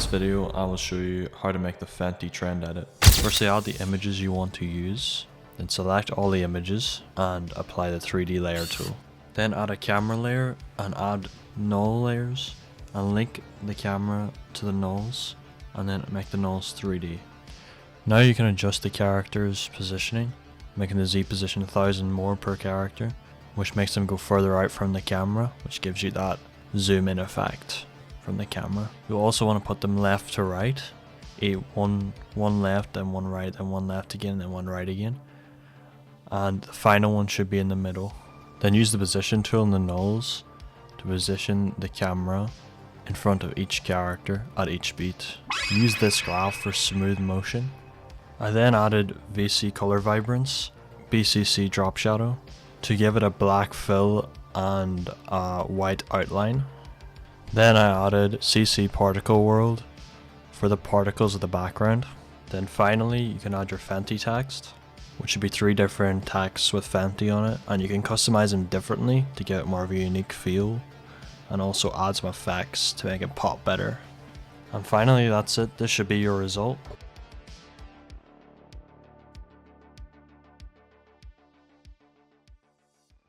this video, I will show you how to make the Fendi trend edit. Firstly, add the images you want to use, then select all the images and apply the 3D layer tool. Then add a camera layer and add null layers and link the camera to the nulls and then make the nulls 3D. Now you can adjust the character's positioning, making the Z position 1000 more per character, which makes them go further out from the camera, which gives you that zoom in effect from the camera. You also want to put them left to right, one left and one right and one left again and one right again, and the final one should be in the middle. Then use the position tool in the nulls to position the camera in front of each character at each beat. Use this graph for smooth motion. I then added VC color vibrance, BCC drop shadow to give it a black fill and a white outline. Then I added CC particle world for the particles of the background. Then finally you can add your Fendi text, which should be 3 different texts with Fendi on it, and you can customize them differently to get more of a unique feel and also add some effects to make it pop better. And finally that's it, this should be your result.